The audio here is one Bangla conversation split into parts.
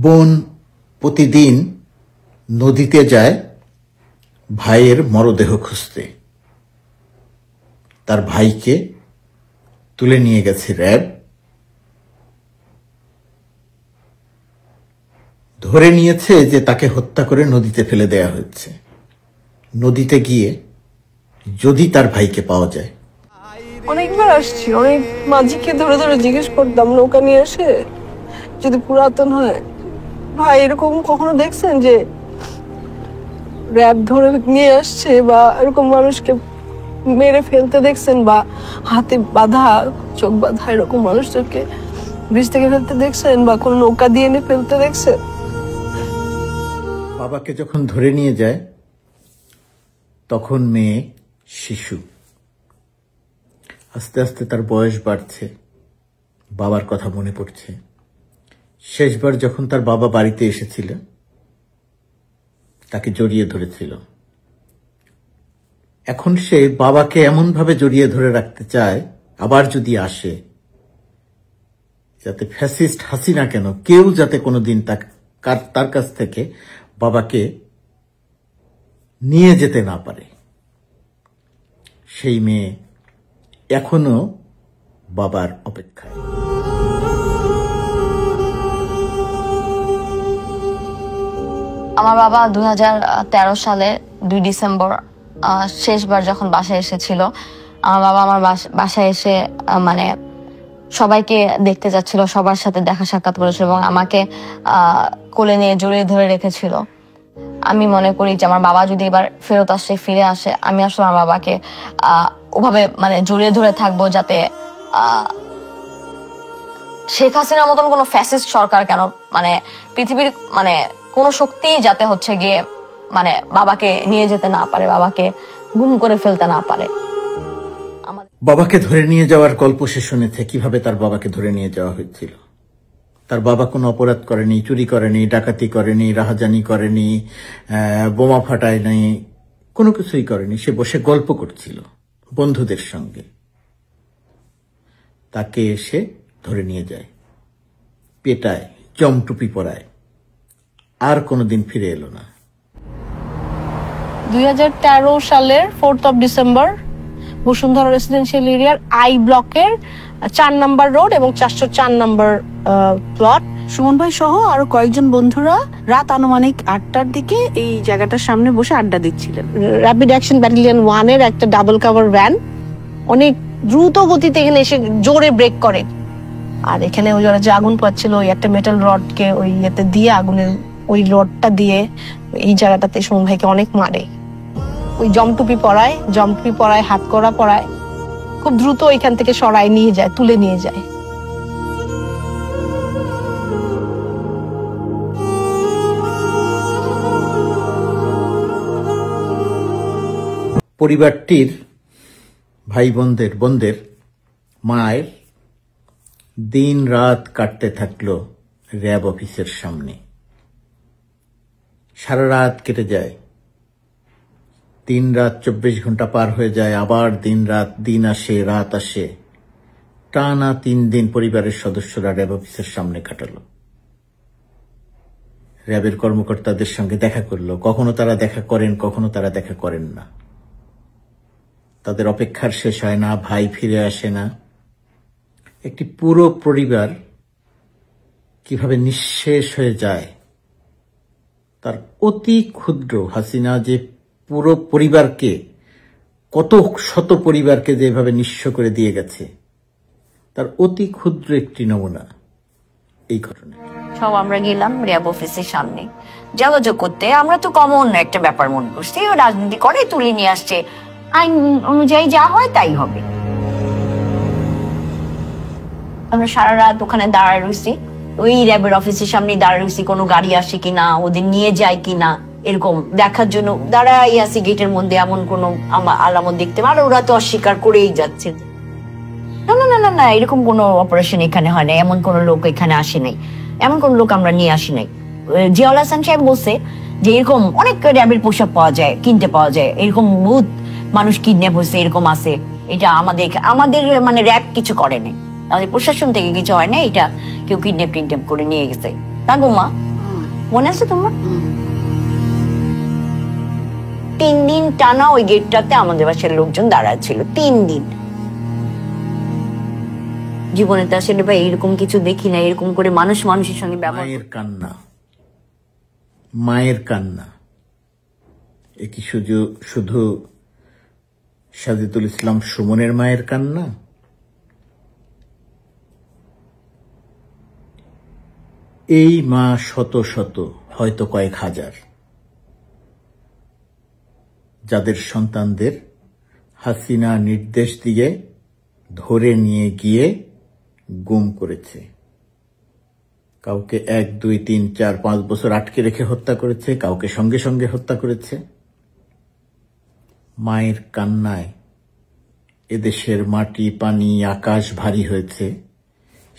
বোন প্রতিদিন নদীতে যায় ভাইয়ের মরদেহ খুঁজতে। তার ভাইকে তুলে নিয়ে গেছে র্যাব। ধরে নিয়েছে যে তাকে হত্যা করে নদীতে ফেলে দেয়া হয়েছে। নদীতে গিয়ে যদি তার ভাইকে পাওয়া যায়। অনেকবার আসছি, অনেক মাঝিকে ধরে ধরে জিজ্ঞেস করতাম নৌকা নিয়ে আসে যদি পুরাতন হয়। ভাই এরকম কখনো দেখছেন যে র্যাব ধরে নিয়ে আসছে বা এরকম মানুষকে মেরে ফেলতে দেখছেন বা হাতে বাঁধা চোখ বাঁধা এরকম মানুষদেরকে ব্রিজ থেকে ফেলতে দেখছেন বা কোনো নৌকা দিয়ে এনে ফেলতে দেখছেন? বাবাকে যখন ধরে নিয়ে যায় তখন মেয়ে শিশু। আস্তে আস্তে তার বয়স বাড়ছে, বাবার কথা মনে পড়ছে। শেষবার যখন তার বাবা বাড়িতে এসেছিল তাকে জড়িয়ে ধরেছিল। এখন সে বাবাকে এমনভাবে জড়িয়ে ধরে রাখতে চায় আবার যদি আসে, যাতে ফ্যাসিস্ট হাসিনা কেন কেউ যাতে কোনোদিন তার কাছ থেকে বাবাকে নিয়ে যেতে না পারে। সেই মেয়ে এখনো বাবার অপেক্ষায়। আমার বাবা 2013 সালে 2 ডিসেম্বর শেষবার যখন বাসায় এসেছিল, আমার বাবা আমার বাসায় এসে মানে সবাইকে দেখতে যাচ্ছিল, সবার সাথে দেখা সাক্ষাৎ করেছিল এবং আমাকে কোলে নিয়ে জড়িয়ে ধরে রেখেছিল। আমি মনে করি যে আমার বাবা যদি এবার ফিরে আসে, আমি আসলে আমার বাবাকে ওভাবে মানে জড়িয়ে ধরে থাকবো, যাতে শেখ হাসিনার মতন কোনো ফ্যাসিস্ট সরকার কেন, মানে পৃথিবীর মানে কোনো শক্তি যাতে হচ্ছে গিয়ে মানে বাবাকে নিয়ে যেতে না পারে, বাবাকে গুম করে ফেলতে না পারে। বাবাকে ধরে নিয়ে যাওয়ার গল্প সে শুনেছে, কিভাবে তার বাবাকে ধরে নিয়ে যাওয়া হয়েছিল। তার বাবা কোনো অপরাধ করেনি, চুরি করেনি, ডাকাতি করেনি, রাহাজানি করেনি, বোমা ফাটায়নি, কোনো কিছুই করেনি। সে বসে গল্প করছিল বন্ধুদের সঙ্গে। তাকে এসে ধরে নিয়ে যায়, পেটায়, জমটুপি পরায়, আর কোনোদিন ফিরে এলো না। 2013 সালের 4th of December Bashundhara residential এরিয়ার আই ব্লকের 4 নম্বর রোড এবং 404 নম্বর প্লট, সুমন ভাই সহ আরো কয়েকজন বন্ধুরা রাত আনুমানিক 8টার দিকে এই জায়গাটার সামনে বসে আড্ডা দিচ্ছিলেন। র্যাপিড অ্যাকশন ব্যাটালিয়ন 1 এর একটা ডাবল কাভার ভ্যান অনেক দ্রুত গতিতে এখানে এসে জোরে ব্রেক করে। আর এখানে ওই যে আগুন পাচ্ছিল, ওই একটা মেটাল রডকে ওই ইয়েতে দিয়ে, আগুনের ওই রডটা দিয়ে এই জায়গাটাতে সুমন ভাইকে অনেক মারে। ওই জমটুপি পরায়, হাত কড়া পরায়, খুব দ্রুত এখান থেকে সরায় নিয়ে যায়, তুলে নিয়ে যায়। পরিবারটির ভাই বোনদের মায়ের দিন রাত কাটতে থাকলো র্যাব অফিসের সামনে। সারা রাত কেটে যায়, দিন রাত 24 ঘন্টা পার হয়ে যায়, আবার দিন রাত, দিন আসে রাত আসে, টানা 3 দিন পরিবারের সদস্যরা র্যাব অফিসের সামনে কাটালো। র্যাবের কর্মকর্তাদের সঙ্গে দেখা করলো। কখনো তারা দেখা করেন, কখনো তারা দেখা করেন না। তাদের অপেক্ষার শেষ হয় না, ভাই ফিরে আসে না। একটি পুরো পরিবার কিভাবে নিঃশেষ হয়ে যায়, তার অতি ক্ষুদ্র, হাসিনা যে পুরো পরিবারকে, কত শত পরিবারকে যেভাবে নিঃস্ব করে দিয়ে গেছে, তার অতি ক্ষুদ্র একটি নমুনা এই ঘটনা। সব আমরা গেলাম র্যাব অফিসের সামনে যোগাযোগ করতে। আমরা তো কমন একটা ব্যাপার মনে করছি, রাজনীতি করে তুলে নিয়ে আসছে, আইন অনুযায়ী যা হয় তাই হবে। আমরা সারা রাত ওখানে দাঁড়ায় রয়েছি, ওই র্যাবের অফিসের সামনে দাঁড়ায় রয়েছি, কোনো গাড়ি আসে কিনা, ওদের নিয়ে যায় কিনা, এরকম দেখার জন্য দাঁড়াই আছি গেটের মধ্যে। এমন কোনো আলামত দেখতে পারে, ওরা তো অস্বীকার করেই যাচ্ছে, না না না না না, এরকম কোনো অপারেশন এখানে হয় না, এমন কোনো লোক এখানে আসে নাই, এমন কোন লোক আমরা নিয়ে আসি নাই। জিয়াউল হাসান সাহেব বলছে যে এরকম অনেক র্যাবের পোশাক পাওয়া যায়, কিনতে পাওয়া যায়, এরকম বহুত মানুষ কিডন্যাপ হয়েছে, এরকম আছে। এটা আমাদের মানে র্যাব কিছু করে নাই, আমাদের প্রশাসন থেকে কিছু হয় না, এটা কেউ কিডন্যাপ করে নিয়ে গেছে। না গো মা, মনে আছে তোমার? 3 দিন টানা ওই গেটটাতে আমাদের বাসার লোকজন দাঁড়ায় ছিল, 3 দিন। জীবনে তো আসলে ভাই এরকম কিছু দেখি না, এরকম করে মানুষ মানুষের সঙ্গে ব্যবহার। মায়ের কান্না, মায়ের কান্না, এ কি শুধু সাজিদুল ইসলাম সুমনের মায়ের কান্না? এই মা শত শত, হয়তো কয়েক হাজার, যাদের সন্তানদের হাসিনা নির্দেশ দিয়ে ধরে নিয়ে গিয়ে গুম করেছে। কাউকে 1, 2, 3, 4, 5 বছর আটকে রেখে হত্যা করেছে, কাউকে সঙ্গে সঙ্গে হত্যা করেছে। মায়ের কান্নায় এদেশের মাটি, পানি, আকাশ ভারী হয়েছে।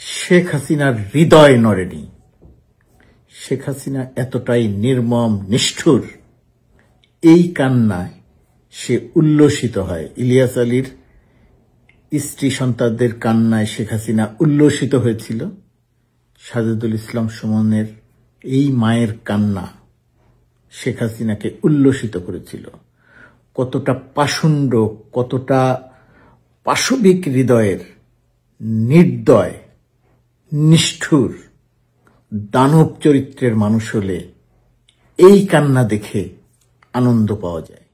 শেখ হাসিনার হৃদয় নড়েনি। শেখ হাসিনা এতটাই নির্মম, নিষ্ঠুর, এই কান্নায় সে উল্লসিত হয়। ইলিয়াস আলীর স্ত্রী সন্তানদের কান্নায় শেখ হাসিনা উল্লসিত হয়েছিল। সাজিদুল ইসলাম সুমনের এই মায়ের কান্না শেখ হাসিনাকে উল্লসিত করেছিল। কতটা পাষণ্ড, কতটা পাশবিক হৃদয়ের, নির্দয়, নিষ্ঠুর, দানব চরিত্রের মানুষ হলে এই কান্না দেখে আনন্দ পাওয়া যায়।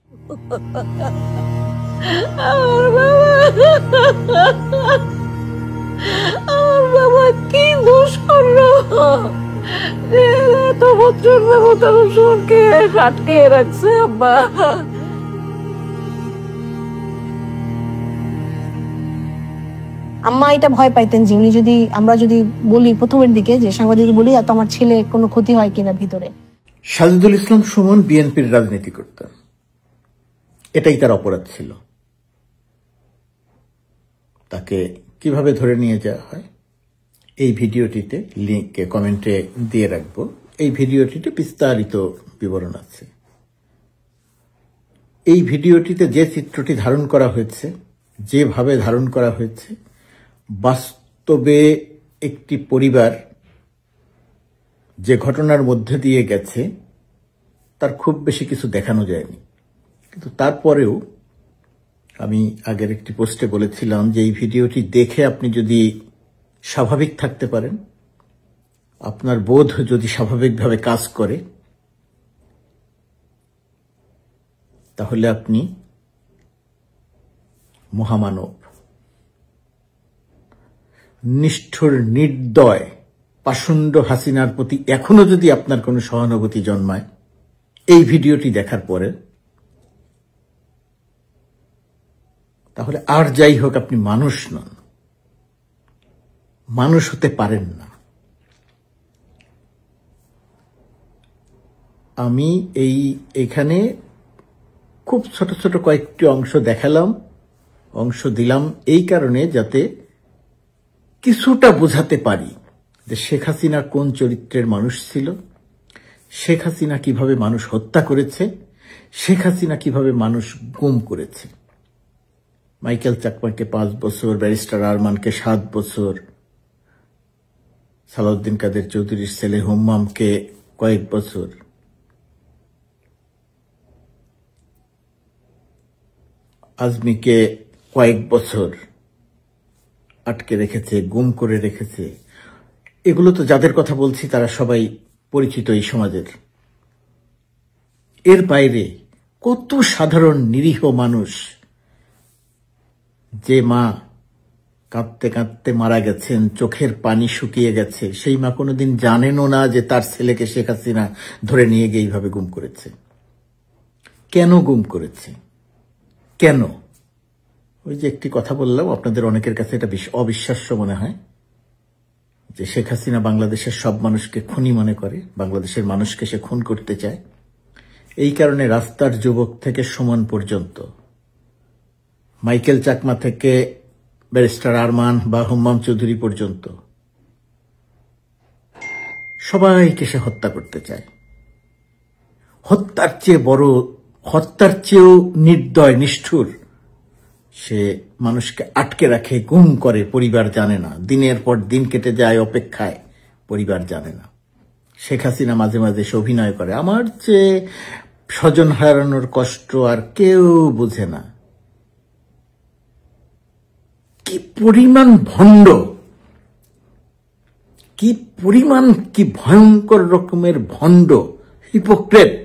আমার বাবা কি দোষ করলো? এত বছর সুরকে আটকে রাখছে আব্বা। আম্মা এটা ভয় পাইতেন যে উনি যদি, আমরা যদি বলি প্রথমের দিকে যে সাংবাদিক বলি তো আমার ছেলে কোনো ক্ষতি হয় কিনা ভিতরে। সাজিদুল ইসলাম সুমন বিএনপির রাজনীতি করতেন, এটাই তার অপরাধ ছিল। তাকে কিভাবে ধরে নিয়ে যাওয়া হয় এই ভিডিওটিতে লিঙ্ক কমেন্টে দিয়ে রাখবো। এই ভিডিওটিতে বিস্তারিত বিবরণ আছে। এই ভিডিওটিতে যে চিত্রটি ধারণ করা হয়েছে, যেভাবে ধারণ করা হয়েছে, বাস্তবে একটি পরিবার যে ঘটনার মধ্যে দিয়ে গেছে তার খুব বেশি কিছু দেখানো যায়নি। কিন্তু তারপরেও আমি আগের একটি পোস্টে বলেছিলাম যে এই ভিডিওটি দেখে আপনি যদি স্বাভাবিক থাকতে পারেন, আপনার বোধ যদি স্বাভাবিকভাবে কাজ করে, তাহলে আপনি মহামানব। নিষ্ঠুর, নির্দয়, পাষণ্ড হাসিনার প্রতি এখনো যদি আপনার কোনো সহানুভূতি জন্মায় এই ভিডিওটি দেখার পরে, তাহলে আর যাই হোক আপনি মানুষ নন, মানুষ হতে পারেন না। আমি এখানে খুব ছোট ছোট কয়েকটি অংশ দেখালাম, অংশ দিলাম এই কারণে যাতে কিছুটা বোঝাতে পারি যে শেখ হাসিনা কোন চরিত্রের মানুষ ছিল, শেখ হাসিনা কিভাবে মানুষ হত্যা করেছে, শেখ হাসিনা কিভাবে মানুষ গুম করেছে। মাইকেল চাকমাকে 5 বছর, ব্যারিস্টার আরমানকে 7 বছর, সালাউদ্দিন কাদের চৌধুরীর ছেলে হুম্মামকে কয়েক বছর, আজমিকে কয়েক বছর আটকে রেখেছে, গুম করে রেখেছে। এগুলো তো যাদের কথা বলছি তারা সবাই পরিচিত এই সমাজের। এর বাইরে কত সাধারণ নিরীহ মানুষ, যে মা কাঁদতে কাঁদতে মারা গেছেন, চোখের পানি শুকিয়ে গেছে, সেই মা কোনোদিন জানেনও না যে তার ছেলেকে শেখ হাসিনা ধরে নিয়ে গিয়ে এইভাবে গুম করেছে। কেন গুম করেছে? কেন? ওই যে একটি কথা বললাম, আপনাদের অনেকের কাছে এটা অবিশ্বাস্য মনে হয় যে শেখ হাসিনা বাংলাদেশের সব মানুষকে খুনি মনে করে, বাংলাদেশের মানুষকে সে খুন করতে চায়। এই কারণে রাস্তার যুবক থেকে সুমন পর্যন্ত, মাইকেল চাকমা থেকে ব্যারিস্টার আরমান বা হুম্মাম চৌধুরী পর্যন্ত সবাইকে সে হত্যা করতে চায়। হত্যার চেয়ে বড়, হত্যার চেয়েও নির্দয়, নিষ্ঠুর সে মানুষকে আটকে রাখে, গুম করে, পরিবার জানে না। দিনের পর দিন কেটে যায় অপেক্ষায়, পরিবার জানে না। শেখ হাসিনা মাঝে মাঝে সে অভিনয় করে, আমার যে স্বজন হারানোর কষ্ট আর কেউ বুঝে না। কি পরিমাণ ভণ্ড, কি পরিমাণ, কি ভয়ঙ্কর রকমের ভণ্ড, হিপোক্রেট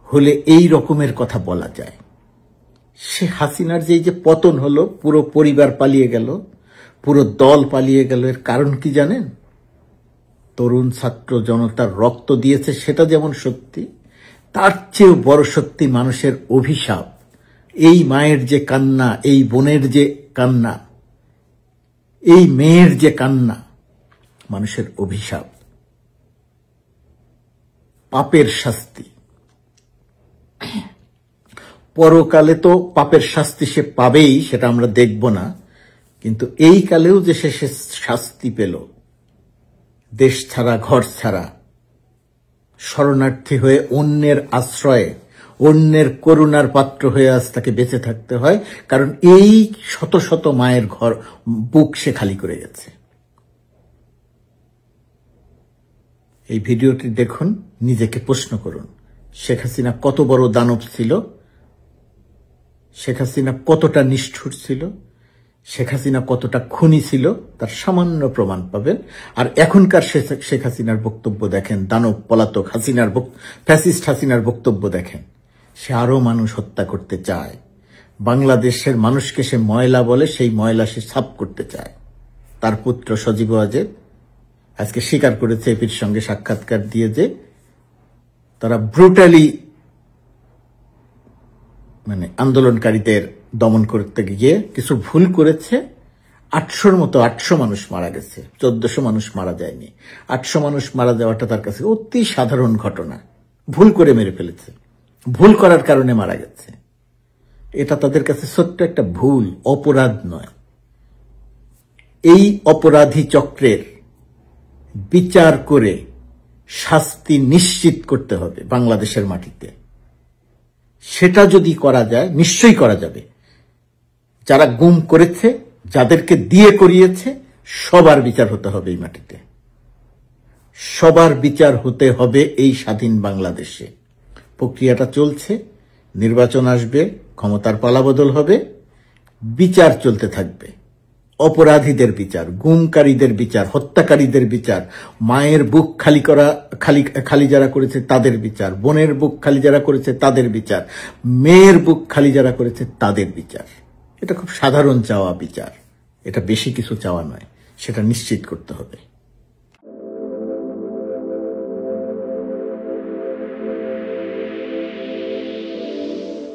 হলে এই রকমের কথা বলা যায়। শেখ হাসিনার যে পতন হলো, পুরো পরিবার পালিয়ে গেল, পুরো দল পালিয়ে গেল, এর কারণ কি জানেন? তরুণ ছাত্র জনতার রক্ত দিয়েছে, সেটা যেমন সত্যি, তার চেয়েও বড় সত্যি মানুষের অভিশাপ। এই মায়ের যে কান্না, এই বোনের যে কান্না, এই মেয়ের যে কান্না, মানুষের অভিশাপ, পাপের শাস্তি। পরকালে তো পাপের শাস্তি সে পাবেই, সেটা আমরা দেখব না, কিন্তু এই কালেও যে সে শাস্তি পেল, দেশ ছাড়া ঘর ছাড়া শরণার্থী হয়ে অন্যের আশ্রয়ে, অন্যের করুণার পাত্র হয়ে আজ তাকে বেঁচে থাকতে হয়, কারণ এই শত শত মায়ের ঘর, বুক সে খালি করে গেছে। এই ভিডিওটি দেখুন, নিজেকে প্রশ্ন করুন, শেখ হাসিনা কত বড় দানব ছিল, শেখ হাসিনা কতটা নিষ্ঠুর ছিল, শেখ হাসিনা কতটা খুনি ছিল, তার সামান্য প্রমাণ পাবেন। আর এখনকার শেখ হাসিনার বক্তব্য দেখেন, দানব পলাতক হাসিনার, ফ্যাসিস্ট হাসিনার বক্তব্য দেখেন। সে আরো মানুষ হত্যা করতে চায়, বাংলাদেশের মানুষকে সে ময়লা বলে, সেই ময়লা সে সাফ করতে চায়। তার পুত্র সজীব ওয়াজেদ আজকে স্বীকার করেছে এপির সঙ্গে সাক্ষাৎকার দিয়ে যে তারা ব্রুটালি আন্দোলনকারীদের দমন করতে গিয়ে কিছু ভুল করেছে। 800-র মতো 800 মানুষ মারা গেছে, 1400 মানুষ মারা যায়নি। 800 মানুষ মারা যাওয়াটা তার কাছে অতি সাধারণ ঘটনা। ভুল করে মেরে ফেলেছে, ভুল করার কারণে মারা গেছে। এটা তাদের কাছে ছোট্ট একটা ভুল, অপরাধ নয়। এই অপরাধী চক্রের বিচার করে শাস্তি নিশ্চিত করতে হবে বাংলাদেশের মাটিতে। সেটা যদি করা যায়, নিশ্চয়ই করা যাবে। যারা গুম করেছে, যাদেরকে দিয়ে করিয়েছে, সবার বিচার হতে হবে এই মাটিতে, সবার বিচার হতে হবে এই স্বাধীন বাংলাদেশে। প্রক্রিয়াটা চলছে, নির্বাচন আসবে, ক্ষমতার পালাবদল হবে, বিচার চলতে থাকবে। অপরাধীদের বিচার, গুমকারীদের বিচার, হত্যাকারীদের বিচার, মায়ের বুক খালি যারা করেছে তাদের বিচার, বোনের বুক খালি যারা করেছে তাদের বিচার, মেয়ের বুক খালি যারা করেছে তাদের বিচার। এটা খুব সাধারণ চাওয়া বিচার, এটা বেশি কিছু চাওয়া নয়, সেটা নিশ্চিত করতে হবে।